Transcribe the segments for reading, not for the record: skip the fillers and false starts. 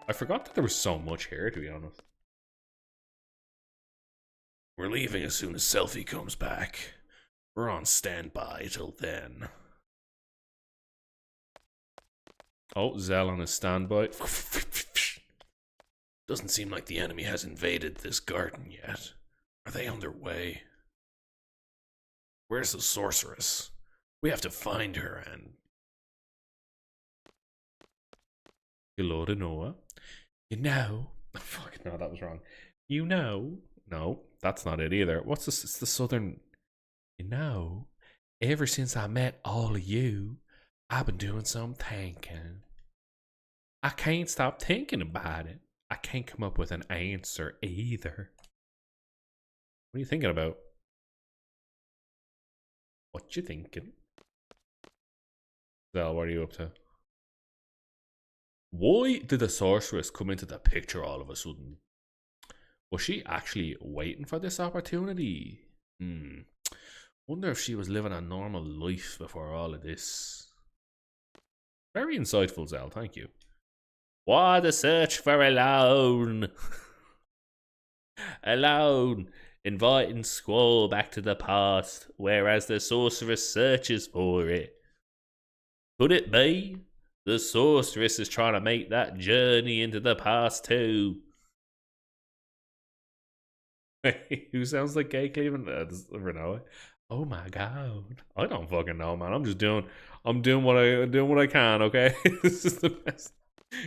I forgot that there was so much here, to be honest. We're leaving as soon as Selfie comes back. We're on standby till then. Oh, Zell on his standby. Doesn't seem like the enemy has invaded this garden yet. Are they on their way? Where's the sorceress? We have to find her and... Hello to Noah. You know... Fuck, no, that was wrong. You know... No, that's not it either. What's this? It's the southern... You know, ever since I met all of you, I've been doing some thinking. I can't stop thinking about it. I can't come up with an answer either. What are you thinking about? What you thinking? Zell, what are you up to? Why did the sorceress come into the picture all of a sudden? Was she actually waiting for this opportunity? Wonder if she was living a normal life before all of this. Very insightful, Zell, thank you. What a search for alone. Alone, inviting Squall back to the past, whereas the sorceress searches for it. Could it be the sorceress is trying to make that journey into the past too? Who sounds like Gay Cleveland? Does ever know it? Oh my god, I don't fucking know, man. I'm doing what I can. Okay, this is the best.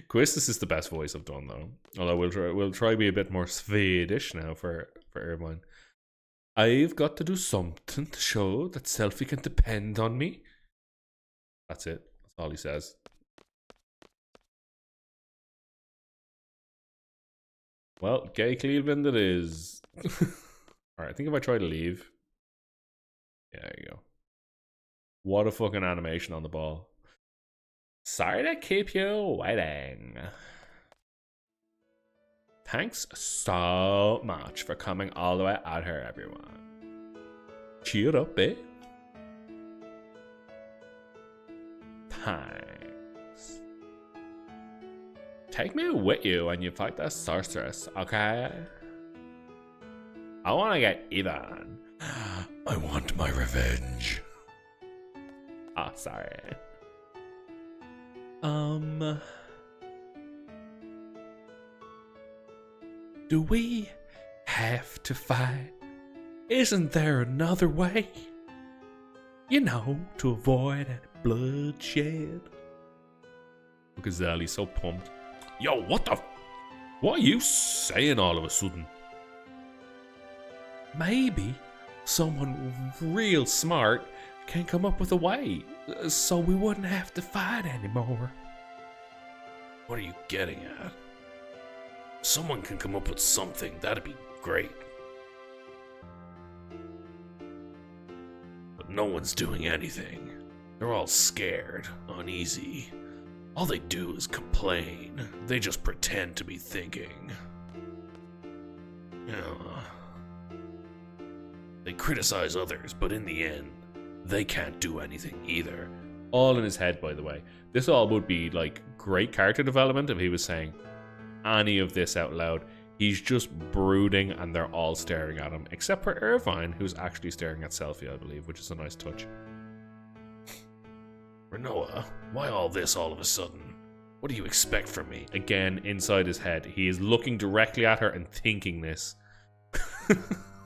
Quiz, this is the best voice I've done though. Although we'll try to be a bit more Swedish now for everyone. I've got to do something to show that Selfie can depend on me. That's it. That's all he says. Well, Gay Cleveland it is. Alright, I think if I try to leave. Yeah, there you go. What a fucking animation on the ball. Sorry to keep you waiting. Thanks so much for coming all the way out here, everyone. Cheer up, eh? Thanks. Take me with you when you fight the sorceress, okay? I want to get even. I want my revenge. Oh, sorry. Do we have to fight? Isn't there another way? You know, to avoid any bloodshed. Look at Zell, he's so pumped. Yo, what are you saying all of a sudden? Maybe someone real smart can come up with a way, so we wouldn't have to fight anymore. What are you getting at? Someone can come up with something, that'd be great. But no one's doing anything. They're all scared, uneasy. All they do is complain. They just pretend to be thinking. They criticize others, but in the end, they can't do anything either. All in his head, by the way. This all would be like great character development if he was saying any of this out loud. He's just brooding and they're all staring at him, except for Irvine, who's actually staring at Selfie, I believe, which is a nice touch. Renoa, why all this all of a sudden? What do you expect from me? Again, inside his head, he is looking directly at her and thinking this.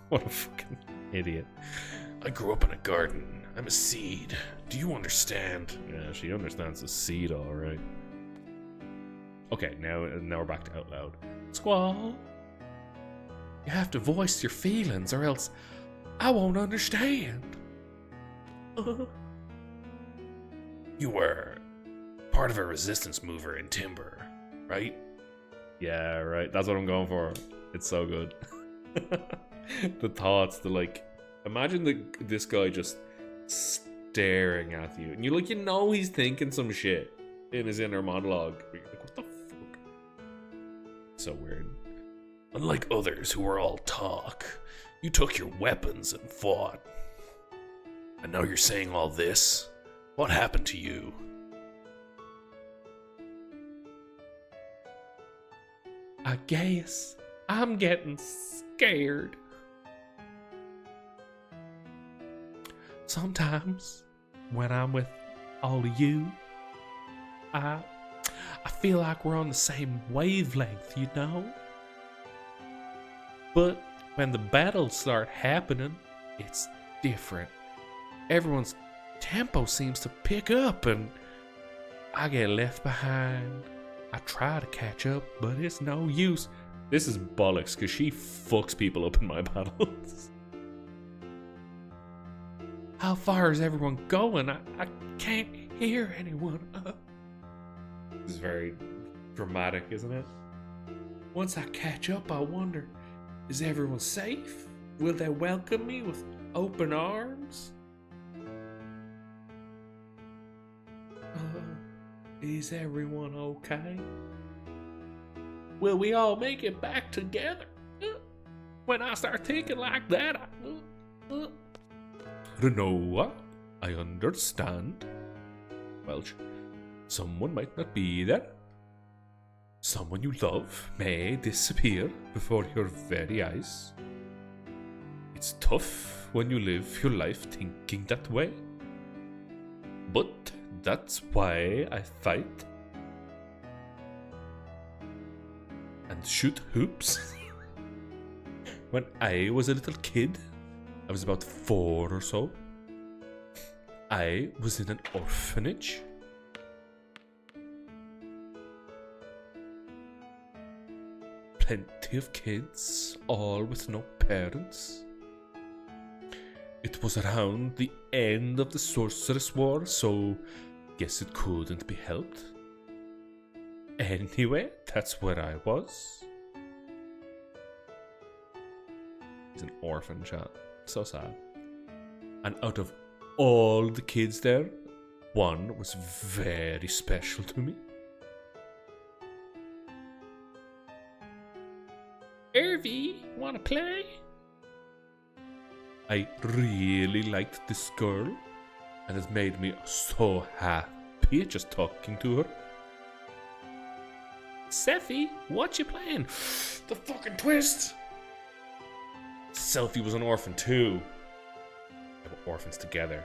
What a fucking idiot. I grew up in a garden. I'm a seed. Do you understand? Yeah, she understands the seed, all right. Okay, now we're back to out loud. Squall, you have to voice your feelings, or else I won't understand. You were part of a resistance mover in Timber, right? Yeah, right. That's what I'm going for. It's so good. The thoughts, the like, imagine this guy just staring at you, and you know he's thinking some shit in his inner monologue. You're like, what the fuck? So weird. Unlike others who were all talk, you took your weapons and fought. And now you're saying all this? What happened to you? I guess I'm getting scared. Sometimes when I'm with all of you, I feel like we're on the same wavelength, you know? But when the battles start happening, it's different. Everyone's tempo seems to pick up and I get left behind. I try to catch up, but it's no use. This is bollocks, because she fucks people up in my battles. How far is everyone going? I can't hear anyone. This is very dramatic, isn't it? Once I catch up, I wonder, is everyone safe? Will they welcome me with open arms? Is everyone okay? Will we all make it back together? When I start thinking like that, Renoa, I understand. Welch, someone might not be there. Someone you love may disappear before your very eyes. It's tough when you live your life thinking that way. But that's why I fight and shoot hoops. When I was a little kid, I was about 4 or so. I was in an orphanage. Plenty of kids, all with no parents. It was around the end of the Sorceress War, so guess it couldn't be helped. Anyway, that's where I was. He's an orphan, chat. So sad. And out of all the kids there, one was very special to me. Irvy, wanna play? I really liked this girl, and it made me so happy just talking to her. Seffi, what you playing? The fucking twist! Selfie was an orphan too. They were orphans together.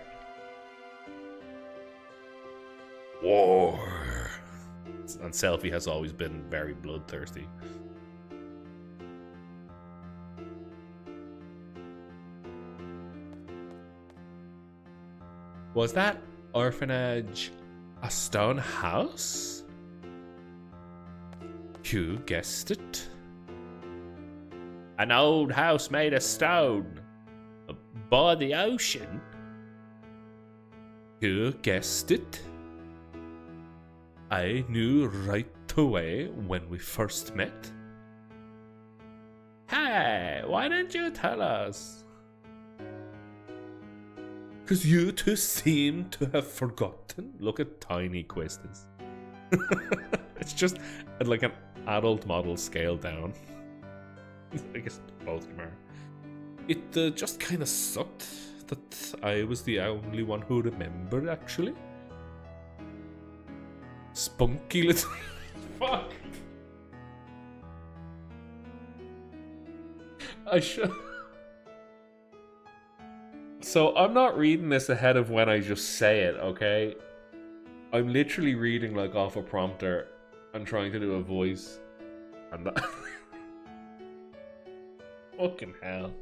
War. And Selfie has always been very bloodthirsty. Was that orphanage a stone house? You guessed it. An old house made of stone by the ocean. You guessed it. I knew right away when we first met. Hey, why didn't you tell us? Because you two seem to have forgotten. Look at tiny Quistis. It's just like an adult model scaled down. I guess both of them are. It just kind of sucked that I was the only one who remembered, actually. Spunky little... Fuck! I should... So, I'm not reading this ahead of when I just say it, okay? I'm literally reading, like, off a prompter and trying to do a voice. And that... Fucking hell.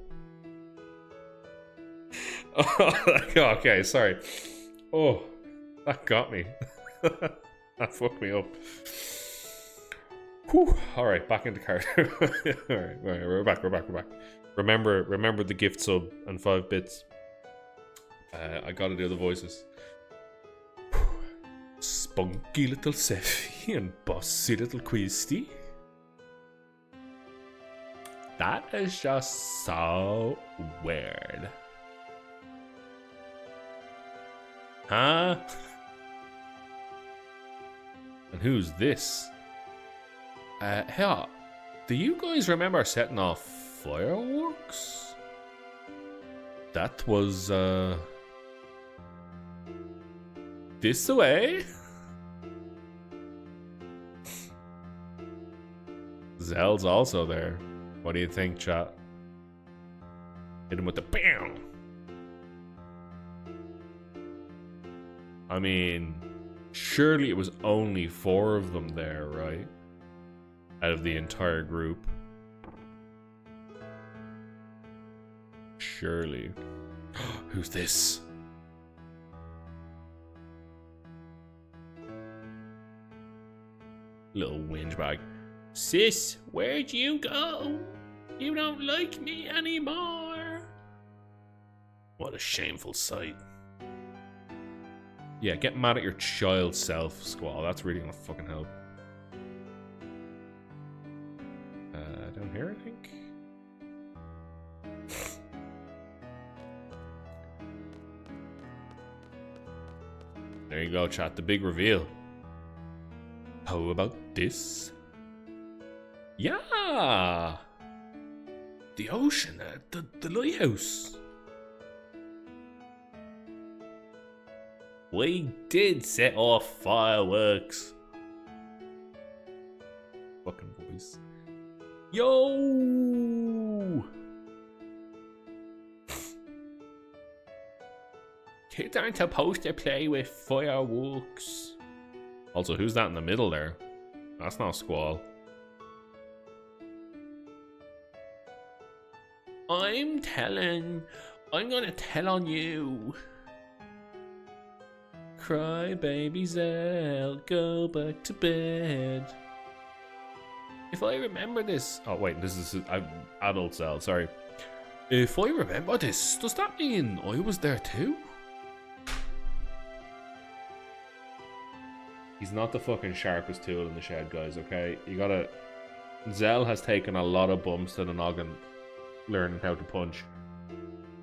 Okay, sorry. Oh, that got me. That fucked me up. Whew. Alright, back into character. Alright, we're back. Remember the gift sub and 5 bits. I gotta do the voices. Spunky little Seffi and bossy little Quisty. That is just so weird. Huh? And who's this? Hey, do you guys remember setting off fireworks? That was, this way? Zell's also there. What do you think, chat? Hit him with the BAM! I mean, surely it was only 4 of them there, right? Out of the entire group. Surely. Who's this? Little whinge bag. Sis, where'd you go? You don't like me anymore. What a shameful sight. Yeah, get mad at your child self, Squall. That's really gonna fucking help. Down here, I think. There you go, chat. The big reveal. How about this? Yeah! The ocean, the lighthouse. We did set off fireworks. Fucking voice. Yo! Kids aren't supposed to play with fireworks. Also, who's that in the middle there? That's not Squall. I'm gonna tell on you. Cry, baby Zell, go back to bed. If I remember this... Oh, wait, this is adult Zell, sorry. If I remember this, does that mean I was there too? He's not the fucking sharpest tool in the shed, guys, okay? You gotta... Zell has taken a lot of bumps to the noggin learning how to punch.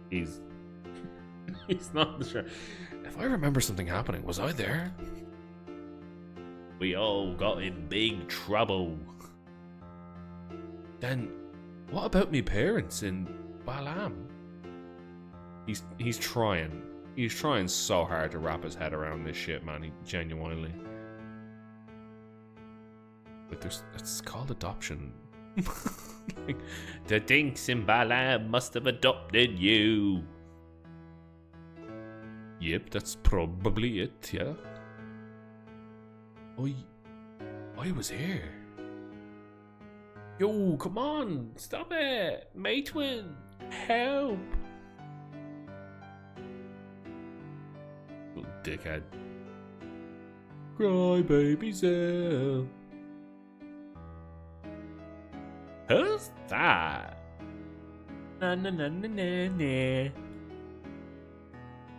He's not the sharp... If I remember something happening, was I there? We all got in big trouble. Then, what about me parents in Balam? He's trying. He's trying so hard to wrap his head around this shit, man. He genuinely. Like, it's called adoption. Like, the dinks in Balam must have adopted you. Yep, that's probably it, yeah. I was here. Yo, come on, stop it. Matewin, help. Little dickhead. Cry, baby Zell. Who's that? Na na na na na na.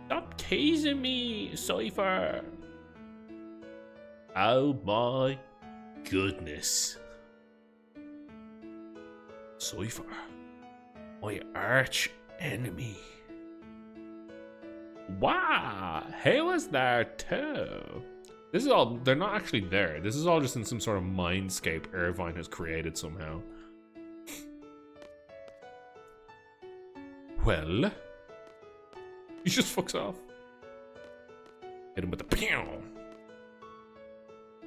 Stop teasing me, Cypher. Oh my goodness. Cypher, my arch enemy. Wow, he was there too. This is all, they're not actually there. This is all just in some sort of mindscape Irvine has created somehow. Well, he just fucks off. Hit him with the pew.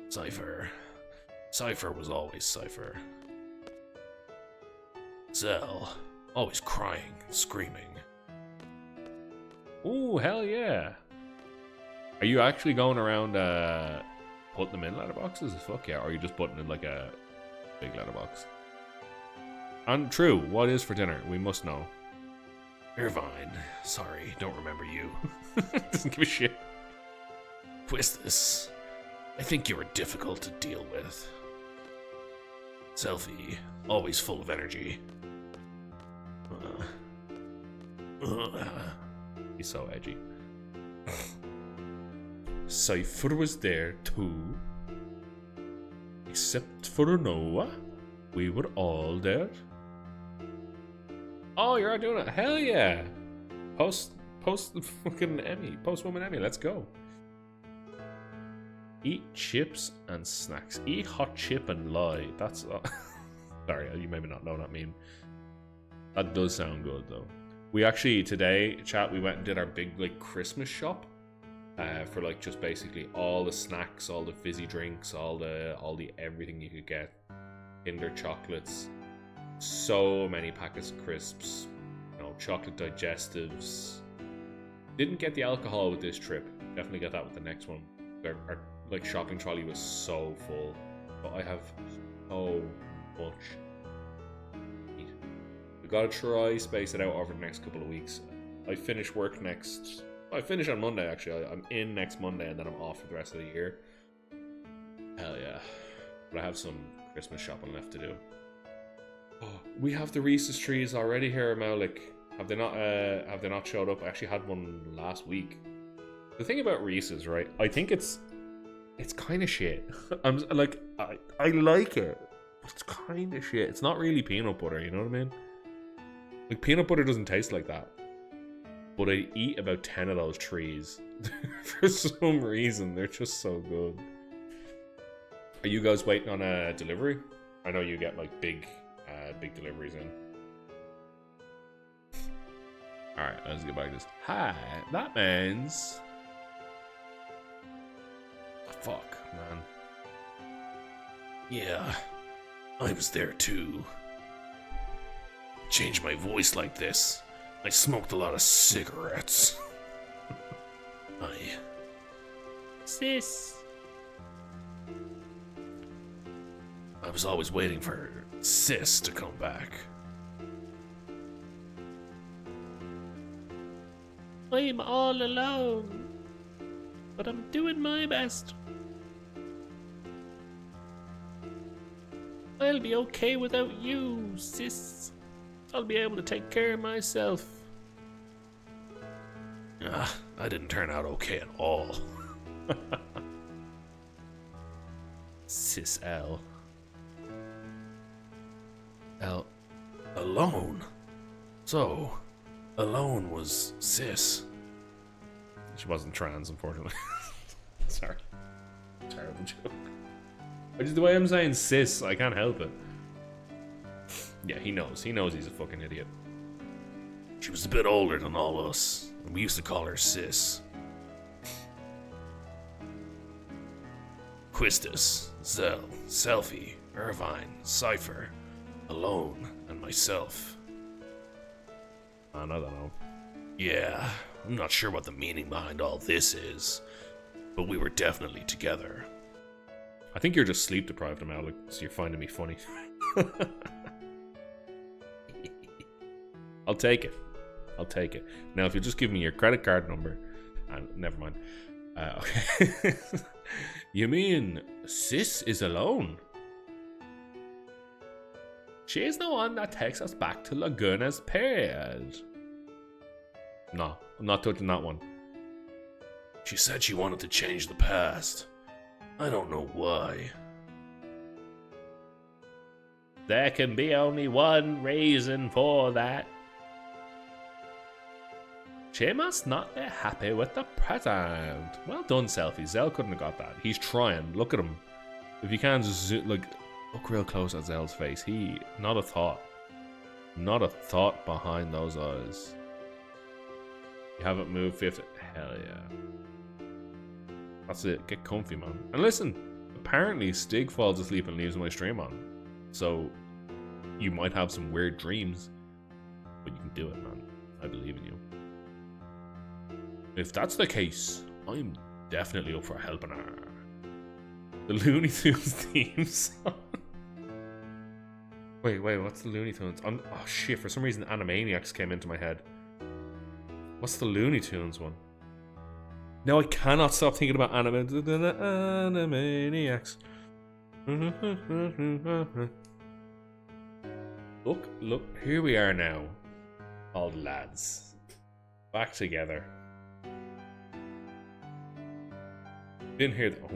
Cypher. Cypher was always Cypher. Zell, always crying and screaming. Ooh, hell yeah. Are you actually going around putting them in letterboxes? Fuck yeah. Or are you just putting in like a big letterbox? And true, what is for dinner? We must know. Irvine, sorry, don't remember you. Doesn't give a shit. Who is this? I think you were difficult to deal with. Selfie, always full of energy. He's so edgy. Cypher was there too. Except for Noah. We were all there. Oh, you're all doing it. Hell yeah. Post the fucking Emmy. Post woman Emmy. Let's go. Eat chips and snacks. Eat hot chip and lie. That's... sorry, you maybe not know what I mean. That does sound good, though. We actually, today, chat, we went and did our big, like, Christmas shop. For, like, just basically all the snacks, all the fizzy drinks, all the everything you could get. Kinder chocolates, so many packets of crisps, chocolate digestives. Didn't get the alcohol with this trip. Definitely get that with the next one. Our like shopping trolley was so full, but I have so much. We gotta try space it out over the next couple of weeks. I finish work next. I finish on Monday actually. I'm in next Monday and then I'm off for the rest of the year. Hell yeah! But I have some Christmas shopping left to do. Oh, we have the Reese's trees already here, Malik. Have they not showed up? I actually had one last week. The thing about Reese's, right? I think it's kind of shit. I'm like, I like it. It's kind of shit. It's not really peanut butter, you know what I mean? Like, peanut butter doesn't taste like that. But I eat about 10 of those trees. For some reason, they're just so good. Are you guys waiting on a delivery? I know you get like big deliveries in. Alright, let's get back to this. Hi, that means... Fuck, man. Yeah, I was there too. Changed my voice like this. I smoked a lot of cigarettes. Sis. I was always waiting for Sis to come back. I'm all alone, but I'm doing my best. I'll be okay without you, sis. I'll be able to take care of myself. I didn't turn out okay at all. Sis L. L. Alone? So, alone was Sis. She wasn't trans, unfortunately. Sorry. Terrible joke. Just the way I'm saying sis, I can't help it. Yeah, he knows. He knows he's a fucking idiot. She was a bit older than all us, and we used to call her Sis. Quistis, Zell, Selfie, Irvine, Cypher, Alone, and myself. Man, I don't know. Yeah, I'm not sure what the meaning behind all this is, but we were definitely together. I think you're just sleep deprived, Malik, so you're finding me funny. I'll take it. I'll take it. Now, if you just give me your credit card number, never mind. Okay. You mean Sis is alone? She's the one that takes us back to Laguna's period. No, I'm not touching that one. She said she wanted to change the past. I don't know why. There can be only one reason for that. She must not be happy with the present. Well done, Selfie. Zell couldn't have got that. He's trying. Look at him. If you can, just look real close at Zell's face. Not a thought. Not a thought behind those eyes. You haven't moved 50. Hell yeah. That's it. Get comfy, man. And listen, apparently Stig falls asleep and leaves my stream on. So, you might have some weird dreams. But you can do it, man. I believe in you. If that's the case, I'm definitely up for helping her. The Looney Tunes theme song. Wait, what's the Looney Tunes? Oh shit, for some reason Animaniacs came into my head. What's the Looney Tunes one? No, I cannot stop thinking about Animaniacs. Look, here we are now. All the lads. Back together. Been here. Oh,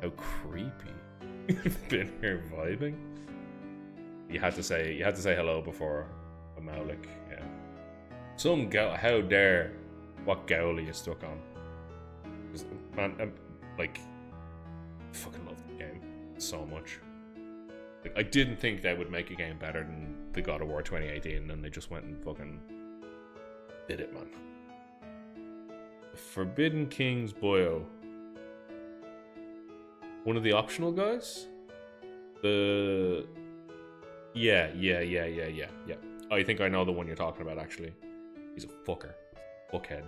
how creepy. Been here vibing. You had to say hello before a Maulik. Yeah. Some how dare what goal are you stuck on? Man, I fucking love the game so much. Like, I didn't think they would make a game better than the God of War 2018, and they just went and fucking did it, man. The Forbidden King's Boyo. One of the optional guys? The Yeah. I think I know the one you're talking about, actually. He's a fucker. Fuckhead.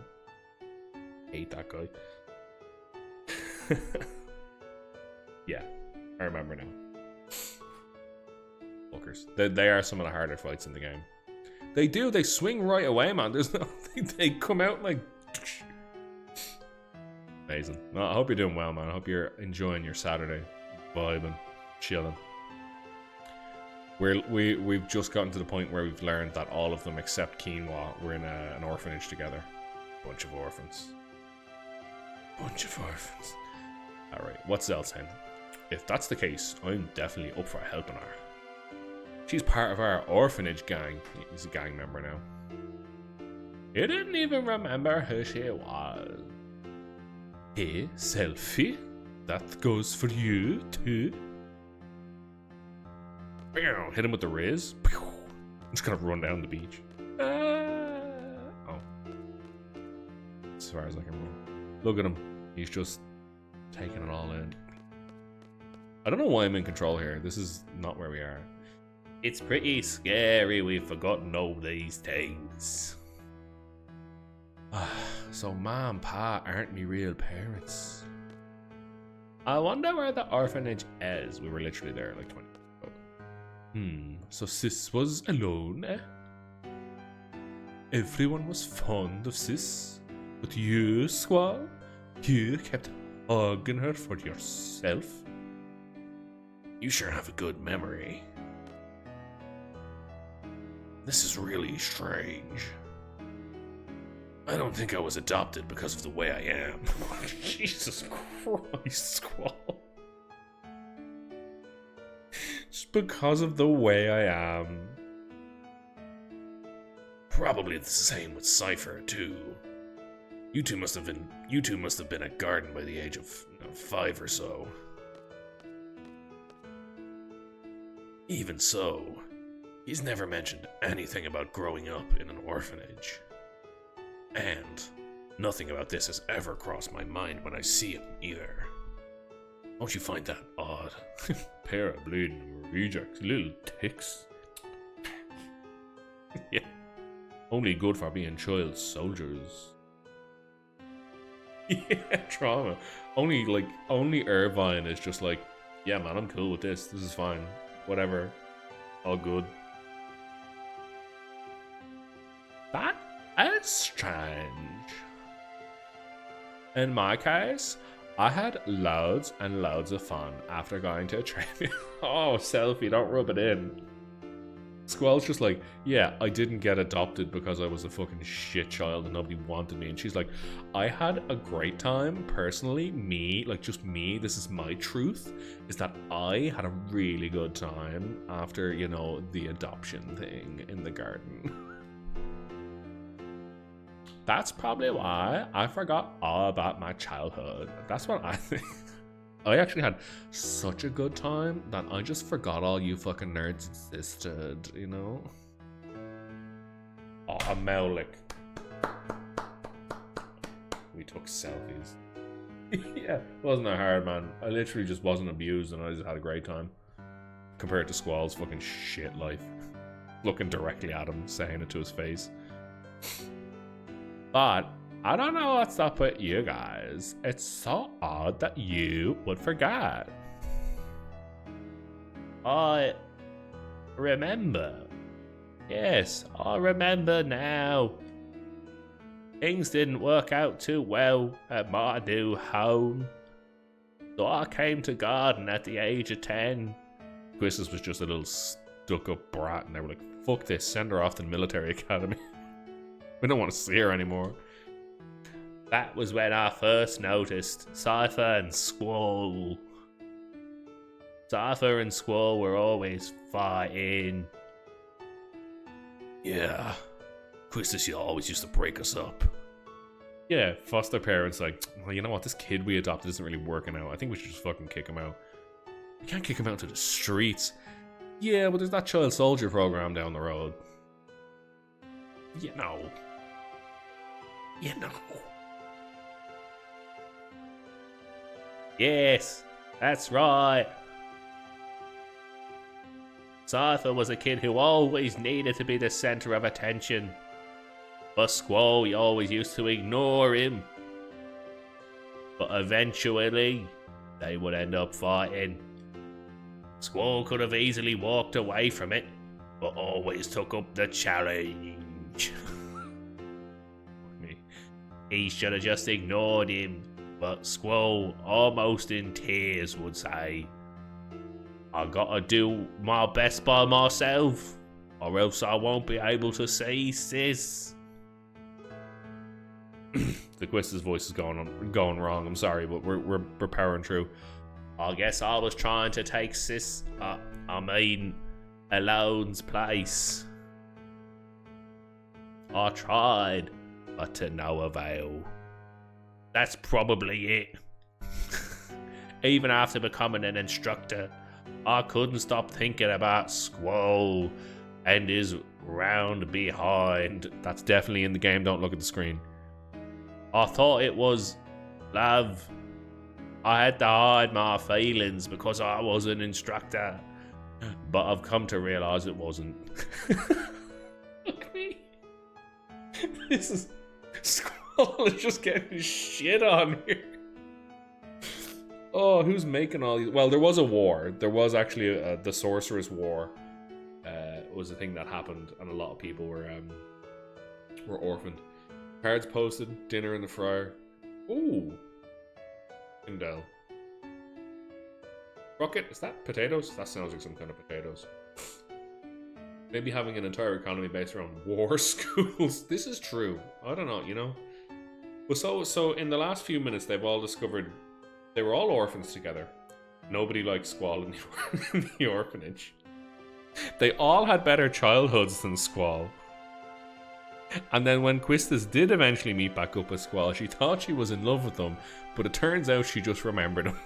Hate that guy. Yeah, I remember now. Fuckers. They are some of the harder fights in the game. They swing right away, man. There's no, they come out like... Amazing. No, I hope you're doing well, man. I hope you're enjoying your Saturday. Vibing. Chilling. We've just gotten to the point where we've learned that all of them except Quinoa were in an orphanage together. Bunch of orphans. Alright, what's Zell saying? If that's the case, I'm definitely up for helping her. She's part of our orphanage gang. He's a gang member now. You didn't even remember who she was. Hey, Selfie. That goes for you, too. Hit him with the Riz. Just gonna run down the beach. Oh. As far as I can run. Look at him. He's just taking it all in. I don't know why I'm in control here. This is not where we are. It's pretty scary. We've forgotten all these things. So Ma and Pa aren't me real parents. I wonder where the orphanage is. We were literally there like 20 minutes ago. So Sis was alone, eh? Everyone was fond of Sis. But you, Squall, you kept hugging her for yourself. You sure have a good memory. This is really strange. I don't think I was adopted because of the way I am. Jesus Christ, Squall. Just because of the way I am. Probably the same with Cypher, too. You two must have been at Garden by the age of 5 or so. Even so, he's never mentioned anything about growing up in an orphanage. And nothing about this has ever crossed my mind when I see him either. Don't you find that odd? Pair of bleeding rejects, little ticks. Yeah. Only good for being child soldiers. Yeah, trauma. Only Irvine is just like, yeah man, I'm cool with this. This is fine. Whatever. All good. That is strange. In my case, I had loads and loads of fun after going to a training. Oh, Selfie, don't rub it in. Squall's just like, yeah, I didn't get adopted because I was a fucking shit child and nobody wanted me. And she's like, I had a great time personally. Me, this is my truth, is that I had a really good time after, the adoption thing in the garden. That's probably why I forgot all about my childhood. That's what I think. I actually had such a good time that I just forgot all you fucking nerds existed, Oh, a Maulik. We took selfies. Yeah, wasn't that hard, man. I literally just wasn't abused and I just had a great time. Compared to Squall's fucking shit life. Looking directly at him, saying it to his face. But I don't know what's up with you guys. It's so odd that you would forget. I remember. Yes, I remember now. Things didn't work out too well at my new home. So I came to Garden at the age of 10. Quistis was just a little stuck-up brat and they were like, fuck this, send her off to the military academy. We don't want to see her anymore. That was when I first noticed Cypher and Squall. Cypher and Squall were always fighting. Yeah. Quistis always used to break us up. Yeah, foster parents like, well, you know what? This kid we adopted isn't really working out. I think we should just fucking kick him out. We can't kick him out to the streets. Yeah, but there's that child soldier program down the road. You know. Yes, that's right. Cypher was a kid who always needed to be the center of attention. But Squall, he always used to ignore him. But eventually, they would end up fighting. Squall could have easily walked away from it, but always took up the challenge. He should have just ignored him, but Squall, almost in tears, would say, I gotta do my best by myself, or else I won't be able to see Sis. The Quista's voice is going wrong. I'm sorry, but we're powering through. I guess I was trying to take Sis, Alone's place. I tried, but to no avail. That's probably it. Even after becoming an instructor, I couldn't stop thinking about Squall and his round behind. That's definitely in the game, don't look at the screen. I thought it was love. I had to hide my feelings because I was an instructor. But I've come to realise it wasn't. Look at me. This is... Squall is just getting shit on here. Oh, who's making all these? Well, there was a war. There was actually the Sorceress War. Was a thing that happened, and a lot of people were orphaned. Cards posted, dinner in the fryer. Ooh. Indel. Rocket, is that potatoes? That sounds like some kind of potatoes. Maybe having an entire economy based around war schools. This is true. I don't know, you know. Well, so in the last few minutes, they've all discovered they were all orphans together. Nobody liked Squall in the orphanage. They all had better childhoods than Squall. And then when Quistis did eventually meet back up with Squall, she thought she was in love with him, but it turns out she just remembered him.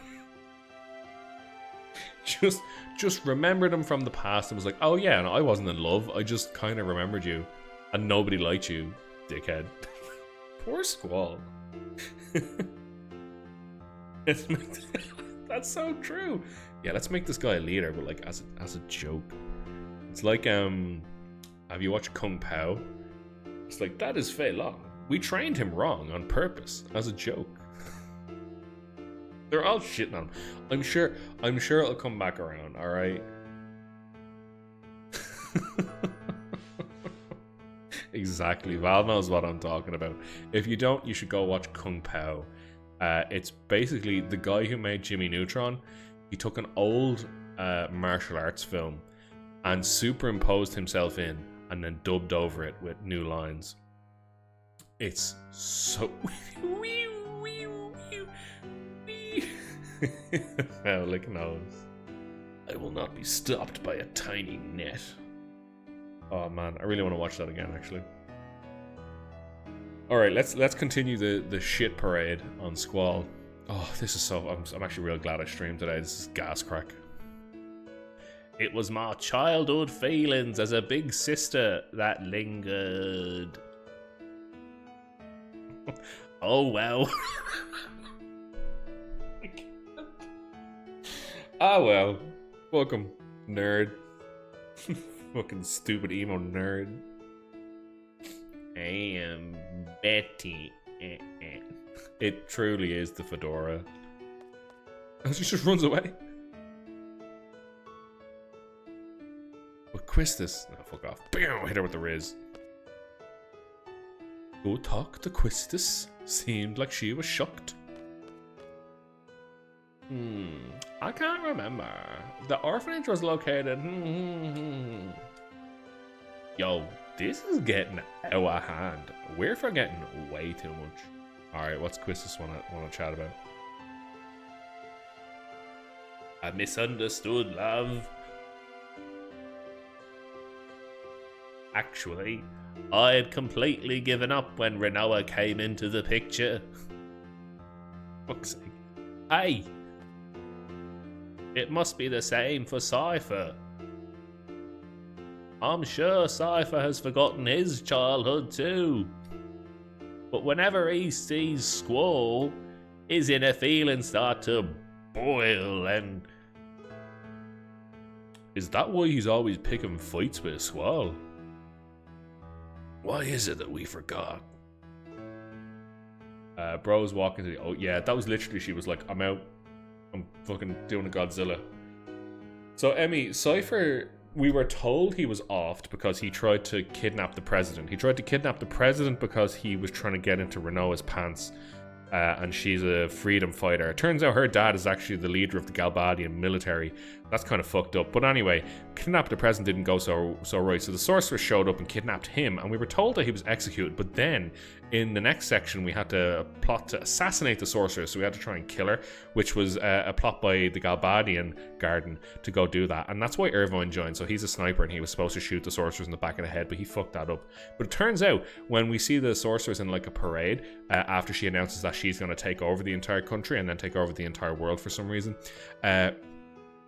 just remembered him from the past and was like, oh yeah, no, I wasn't in love, I just kind of remembered you. And nobody liked you, dickhead. Poor Squall. That's so true. Yeah, let's make this guy a leader, but like as a joke. It's like, have you watched Kung Pao? It's like, that is Fei Long. We trained him wrong on purpose, as a joke. They're all shitting on him. I'm sure it'll come back around, alright? Exactly. Val knows what I'm talking about. If you don't, you should go watch Kung Pao. It's basically the guy who made Jimmy Neutron. He took an old martial arts film and superimposed himself in and then dubbed over it with new lines. It's so... Oh, lick nose. I will not be stopped by a tiny net. Oh man, I really want to watch that again, actually. Alright, let's continue the shit parade on Squall. Oh, this is so... I'm actually real glad I streamed today. This is gas crack. It was my childhood feelings as a big sister that lingered. Oh well. Oh well. Welcome, nerd. Fucking stupid emo nerd. I am Betty. It truly is the fedora. She just runs away. But Quistis. No, fuck off. Bam! Hit her with the Riz. Go talk to Quistis. Seemed like she was shocked. I can't remember. The orphanage was located. Yo, this is getting out of hand. We're forgetting way too much. Alright, what's Quistis wanna chat about? I misunderstood, love. Actually, I had completely given up when Renoa came into the picture. Fuck's sake. Hey! It must be the same for Cypher. I'm sure Cypher has forgotten his childhood too. But whenever he sees Squall, his inner feelings start to boil and... Is that why he's always picking fights with a Squall? Why is it that we forgot? Bro's walking to the... Oh, yeah, that was literally... She was like, I'm out. I'm fucking doing a Godzilla. So, Emmy, Cypher... We were told he was offed because he tried to kidnap the president. He tried to kidnap the president because he was trying to get into Renoa's pants. And she's a freedom fighter. It turns out her dad is actually the leader of the Galbadian military. That's kind of fucked up. But anyway, kidnap the president didn't go so right. So the sorceress showed up and kidnapped him, and we were told that he was executed. But then, in the next section, we had to plot to assassinate the sorceress. So we had to try and kill her, which was a plot by the Galbadian garden to go do that. And that's why Irvine joined. So he's a sniper, and he was supposed to shoot the sorceress in the back of the head, but he fucked that up. But it turns out, when we see the sorceress in like a parade, after she announces that she's going to take over the entire country and then take over the entire world for some reason,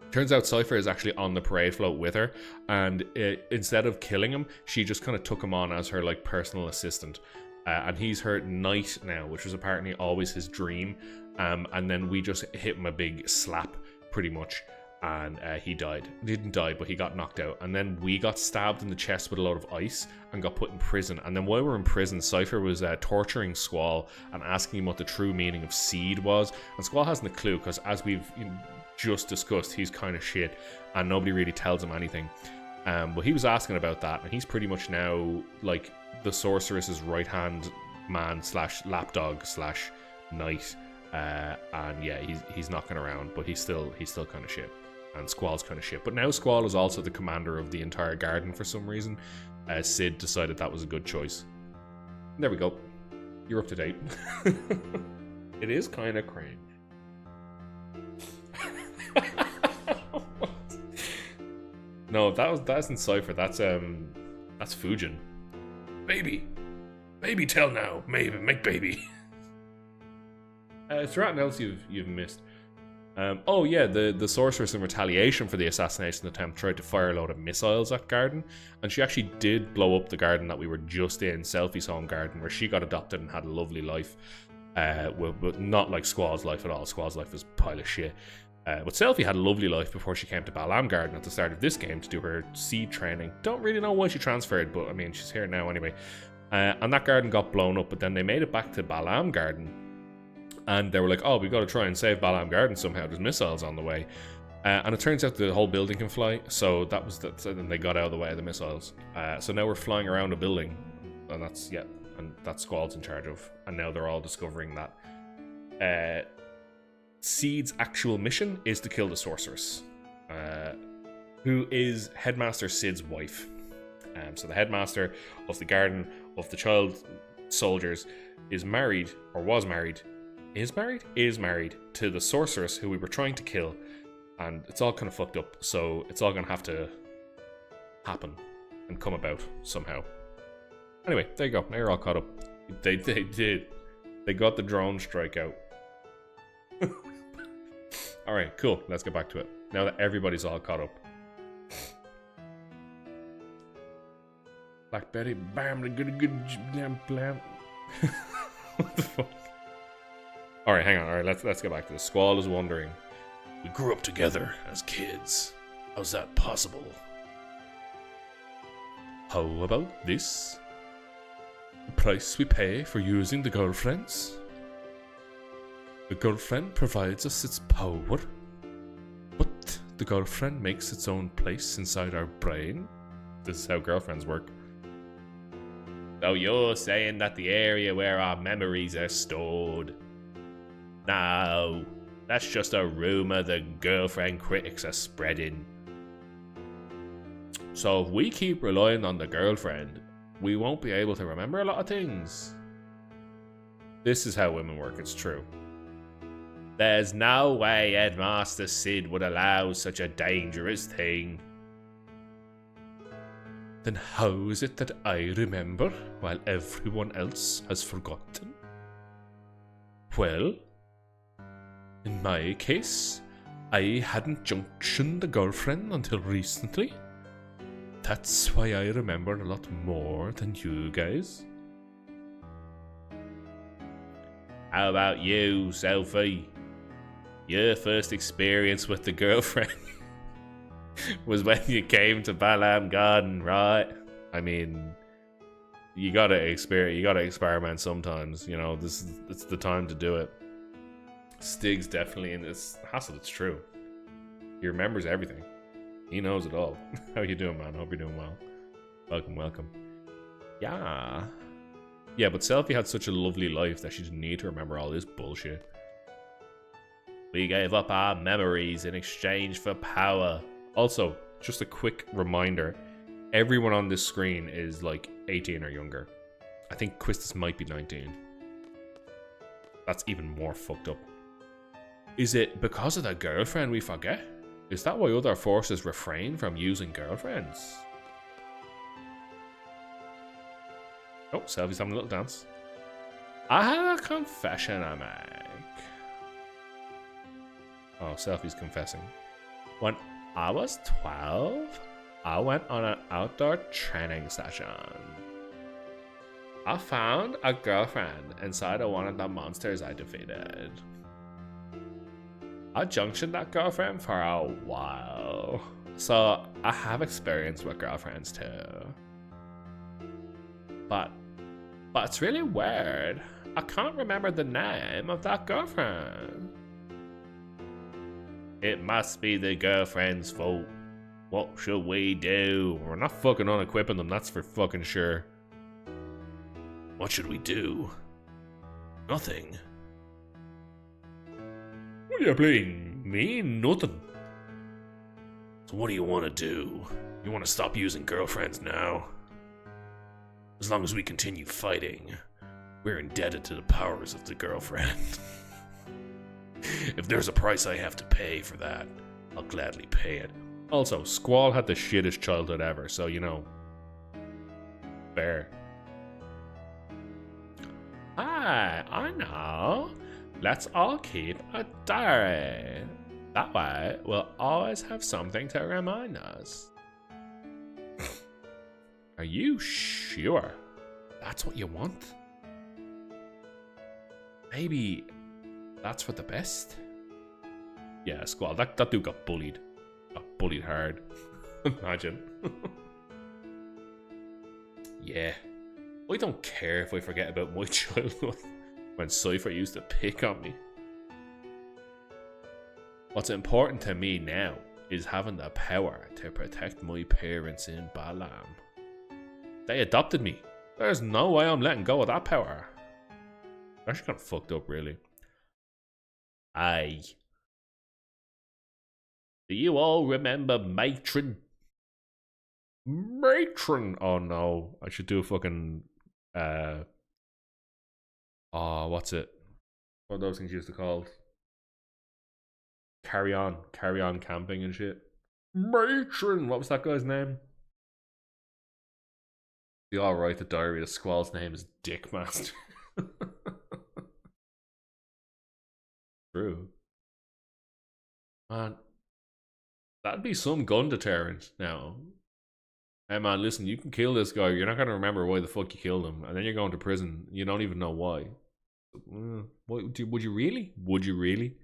turns out Cypher is actually on the parade float with her, and instead of killing him, she just kind of took him on as her like personal assistant, and he's her knight now, which was apparently always his dream. And then we just hit him a big slap pretty much, and he died. He didn't die, but he got knocked out. And then we got stabbed in the chest with a load of ice and got put in prison. And then while we were in prison, Cypher was torturing Squall and asking him what the true meaning of seed was. And Squall hasn't a clue, because as we've just discussed, he's kind of shit and nobody really tells him anything. But he was asking about that, and he's pretty much now like the sorceress's right hand man / lapdog / knight. And yeah, he's knocking around, but he's still kind of shit, and Squall's kind of shit. But now Squall is also the commander of the entire garden for some reason. Sid decided that was a good choice. There we go. You're up to date. It is kind of cringe. No, that's in Cypher. That's Fujin. Baby, tell now. Maybe make baby. Is there anything else you've missed? Oh yeah, the sorceress in retaliation for the assassination attempt tried to fire a load of missiles at Garden, and she actually did blow up the garden that we were just in, Selfie's home garden, where she got adopted and had a lovely life. But not like Squall's life at all. Squall's life was a pile of shit. But Selfie had a lovely life before she came to Balam Garden at the start of this game to do her seed training. Don't really know why she transferred, but I mean, she's here now anyway. And that garden got blown up, but then they made it back to Balam Garden. And they were like, oh, we got to try and save Balam Garden somehow. There's missiles on the way. And it turns out the whole building can fly. So that was that. So then they got out of the way of the missiles. So now we're flying around a building. And that's, yeah. And that's Squall's in charge of. And now they're all discovering that Seed's actual mission is to kill the sorceress, who is Headmaster Sid's wife. So the headmaster of the garden of the child soldiers is married to the sorceress who we were trying to kill, and it's all kind of fucked up. So it's all gonna have to happen and come about somehow. Anyway, there you go. Now you're all caught up. They did. They got the drone strike out. Alright, cool. Let's get back to it. Now that everybody's all caught up. Blackberry, bam, the good blam. What the fuck? Alright, hang on. Alright, let's get back to this. Squall is wondering. We grew up together as kids. How's that possible? How about this? The price we pay for using the girlfriends? The girlfriend provides us its power, but the girlfriend makes its own place inside our brain. This is how girlfriends work. So you're saying that the area where our memories are stored? No, that's just a rumor the girlfriend critics are spreading. So if we keep relying on the girlfriend, we won't be able to remember a lot of things. This is how women work, it's true. There's no way Headmaster Sid would allow such a dangerous thing. Then how is it that I remember while everyone else has forgotten? Well, in my case, I hadn't junctioned the girlfriend until recently. That's why I remember a lot more than you guys. How about you, Selfie? Your first experience with the girlfriend. was when you came to Balam Garden, right? I mean, you gotta experiment sometimes. You know, it's the time to do it. Stig's definitely in this hassle. It's true. He remembers everything. He knows it all. How you doing, man? Hope you're doing well. Welcome. Yeah. Yeah, but Selfie had such a lovely life that she didn't need to remember all this bullshit. We gave up our memories in exchange for power. Also, just a quick reminder, everyone on this screen is like 18 or younger. I think Quistis might be 19. That's even more fucked up. Is it because of the girlfriend we forget? Is that why other forces refrain from using girlfriends? Oh, Selfie's having a little dance. I have a confession I make. Oh, Selfie's confessing. When I was 12, I went on an outdoor training session. I found a girlfriend inside of one of the monsters I defeated. I junctioned that girlfriend for a while, so I have experience with girlfriends too. But it's really weird. I can't remember the name of that girlfriend. It must be the girlfriend's fault. What should we do? We're not fucking unequipping them, that's for fucking sure. What should we do? Nothing. What are you playing? Me? Nothing. So what do you want to do? You want to stop using girlfriends now? As long as we continue fighting, we're indebted to the powers of the girlfriend. If there's a price I have to pay for that, I'll gladly pay it. Also, Squall had the shittest childhood ever, so you know. Fair. Hi, I know. Let's all keep a diary. That way, we'll always have something to remind us. Are you sure that's what you want? Maybe that's for the best? Yeah, Squall, that dude got bullied. Got bullied hard. Imagine. Yeah. I don't care if I forget about my childhood when Cypher used to pick on me. What's important to me now is having the power to protect my parents in Balam. They adopted me. There's no way I'm letting go of that power. Actually kind of fucked up, really. Aye. Do you all remember Matron? Matron! Oh no. I should do a fucking... Oh, what's it? What are those things used to called? Carry on camping and shit. Matron! What was that guy's name? You all write the diary. The Squall's name is Dickmaster. True. Man, that'd be some gun deterrent now. Hey man, listen, you can kill this guy. You're not gonna remember why the fuck you killed him, and then you're going to prison. You don't even know why. Would you really? Would you really?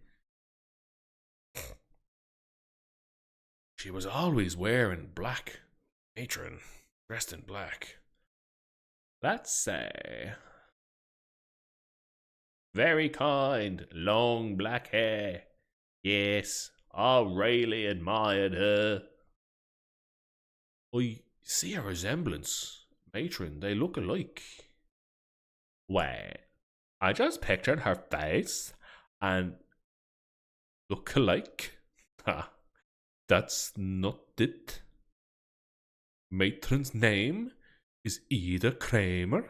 She was always wearing black. Matron, dressed in black. Let's say. Very kind, long black hair. Yes, I really admired her. I see a resemblance. Matron, they look alike. Wait, I just pictured her face and look alike. Ha, that's not it. Matron's name is Ida Kramer.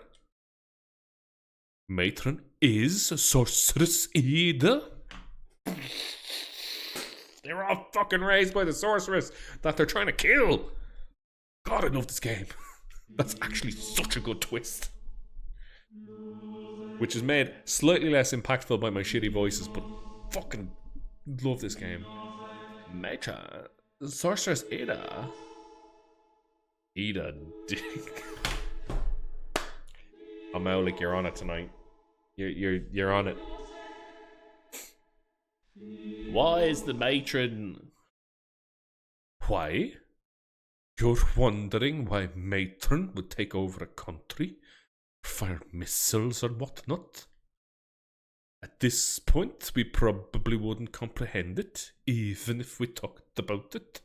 Matron is Sorceress Ida. They were all fucking raised by the sorceress that they're trying to kill. God, I love this game. That's actually such a good twist. Which is made slightly less impactful by my shitty voices, but fucking love this game. Matron, Sorceress Ida. Ida, dick. I'm out like you're on it tonight. You're on it. Why is the matron Why? You're wondering why Matron would take over a country, fire missiles or whatnot? At this point, we probably wouldn't comprehend it, even if we talked about it.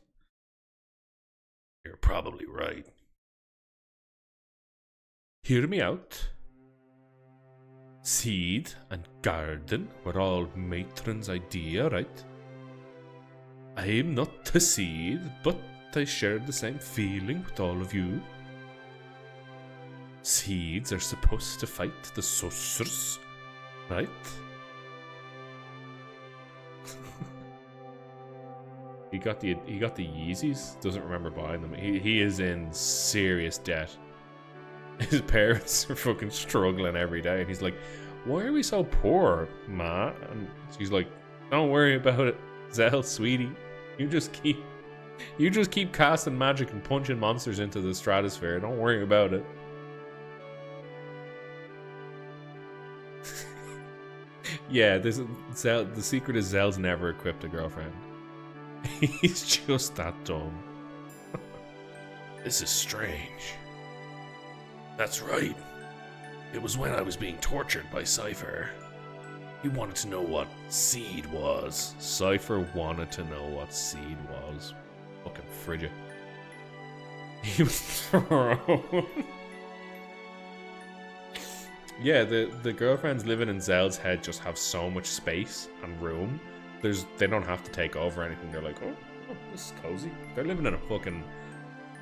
You're probably right. Hear me out. Seed and garden were all Matron's idea, right? I'm not the seed, but I share the same feeling with all of you. Seeds are supposed to fight the sorcerers, right? He got the Yeezys. Doesn't remember buying them. He is in serious debt. His parents are fucking struggling every day, and he's like, "Why are we so poor, Ma?" And she's like, "Don't worry about it, Zell, sweetie. You just keep casting magic and punching monsters into the stratosphere. Don't worry about it." Yeah, Zell, the secret is Zell's never equipped a girlfriend. He's just that dumb. This is strange. That's right. It was when I was being tortured by Cypher. He wanted to know what seed was. Cypher wanted to know what seed was. Fucking frigid. He was thrown. Yeah, the girlfriends living in Zell's head just have so much space and room. They don't have to take over anything. They're like, oh, this is cozy. They're living in a fucking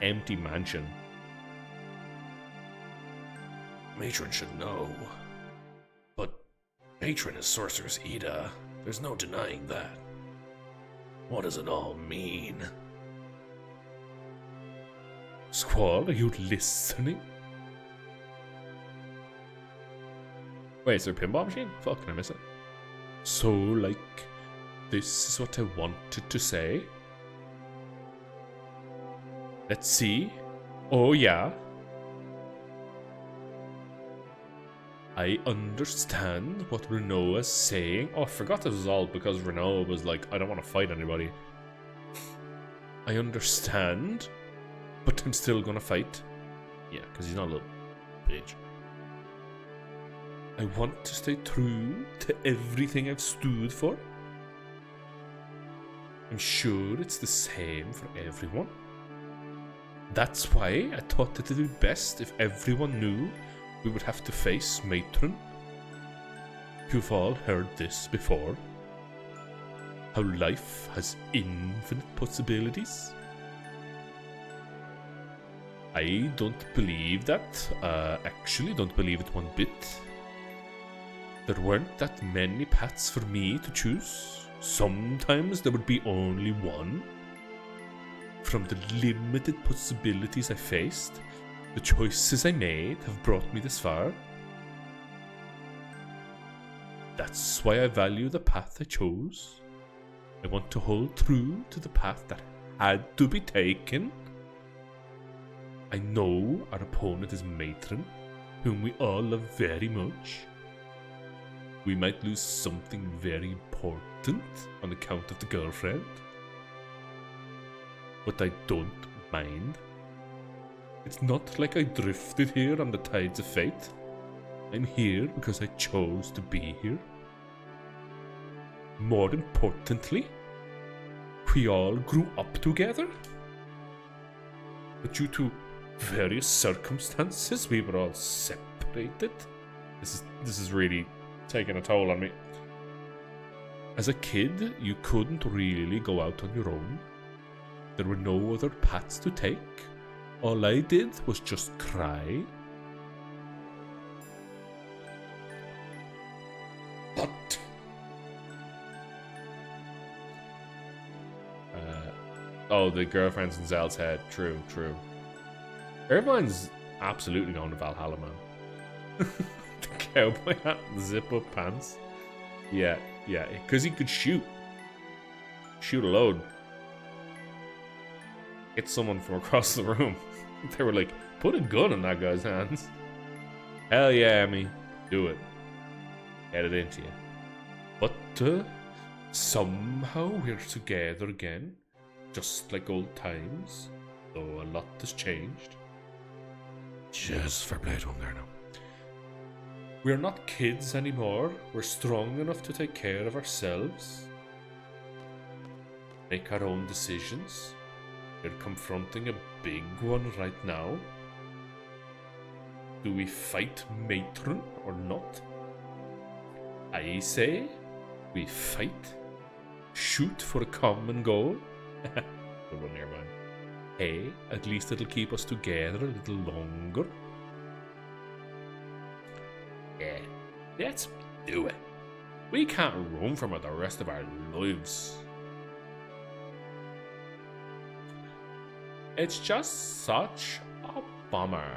empty mansion. Matron should know. But Matron is Sorceress Ida. There's no denying that. What does it all mean? Squall, are you listening? Wait, is there a pinball machine? Fuck, can I miss it? So, like, this is what I wanted to say. Let's see. Oh, yeah. I understand what Renault is saying. Oh, I forgot this was all because Renault was like, I don't want to fight anybody. I understand, but I'm still gonna fight. Yeah, because he's not a little bitch. I want to stay true to everything I've stood for. I'm sure it's the same for everyone. That's why I thought it would be best if everyone knew we would have to face Matron. You've all heard this before. How life has infinite possibilities. I don't believe that. Actually, don't believe it one bit. There weren't that many paths for me to choose. Sometimes there would be only one. From the limited possibilities I faced, the choices I made have brought me this far. That's why I value the path I chose. I want to hold true to the path that had to be taken. I know our opponent is Matron, whom we all love very much. We might lose something very important on account of the girlfriend. But I don't mind. It's not like I drifted here on the tides of fate. I'm here because I chose to be here. More importantly, we all grew up together. But due to various circumstances, we were all separated. This is really taking a toll on me. As a kid, you couldn't really go out on your own. There were no other paths to take. All I did was just cry. But oh, the girlfriend's in Zell's head. True. Everyone's absolutely going to Valhalla, man. The cowboy hat and the zip-up pants. Yeah, because he could shoot a load. Hit someone from across the room. They were like, put a gun in that guy's hands. Hell yeah, Emmy. Do it. Get it into you. But somehow we're together again. just like old times, though a lot has changed. Yes, fair play to him there now. We're not kids anymore. We're strong enough to take care of ourselves. Make our own decisions. We're confronting a big one right now. Do we fight Matron or not? I say we fight. Shoot for a common goal. Good one there, man. Hey, at least it'll keep us together a little longer. Yeah, let's do it. We can't run from it the rest of our lives. It's just such a bummer.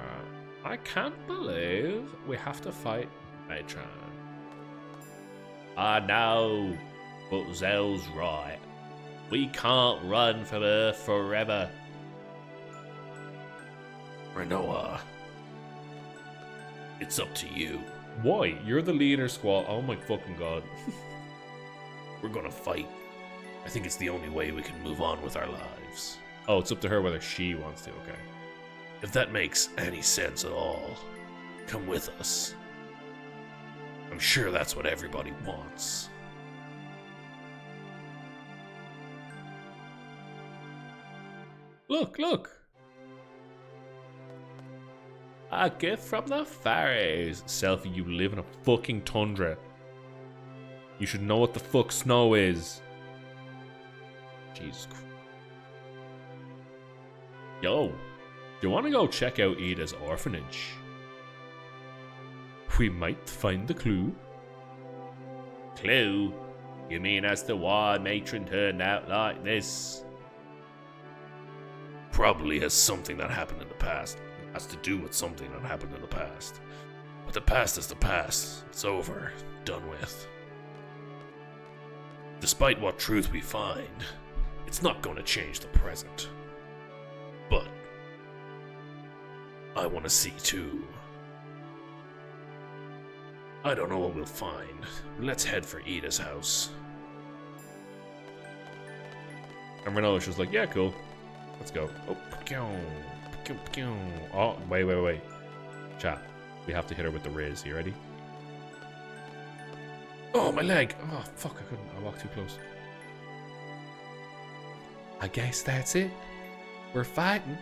I can't believe we have to fight Matron. I know, but Zell's right. We can't run from her forever. Renoa, it's up to you. Why? You're the leader, Squall. Oh my fucking god. We're gonna fight. I think it's the only way we can move on with our lives. Oh, it's up to her whether she wants to, okay. If that makes any sense at all, come with us. I'm sure that's what everybody wants. Look, look. A gift from the fairies. Selfie, you live in a fucking tundra. You should know what the fuck snow is. Jesus Christ. Yo, do you want to go check out Ida's orphanage? We might find the clue. Clue? You mean as to why Matron turned out like this? Probably has something that happened in the past. Has to do with something that happened in the past. But the past is the past. It's over. Done with. Despite what truth we find, it's not going to change the present. But I want to see too. I don't know what we'll find. Let's head for Ida's house. And Renault was like, yeah, cool. Let's go. Oh, oh, wait. Chat. We have to hit her with the Riz. You ready? Oh, my leg. Oh, fuck, I couldn't. I walked too close. I guess that's it. We're fighting.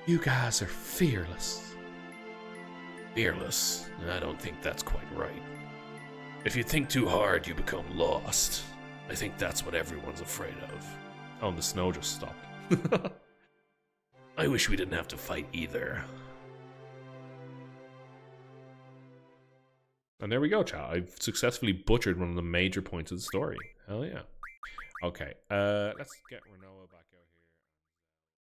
You guys are fearless. Fearless? I don't think that's quite right. If you think too hard, you become lost. I think that's what everyone's afraid of. Oh, and the snow just stopped. I wish we didn't have to fight either. And there we go, chat. I've successfully butchered one of the major points of the story. Hell yeah. Okay, let's get Renoa back out.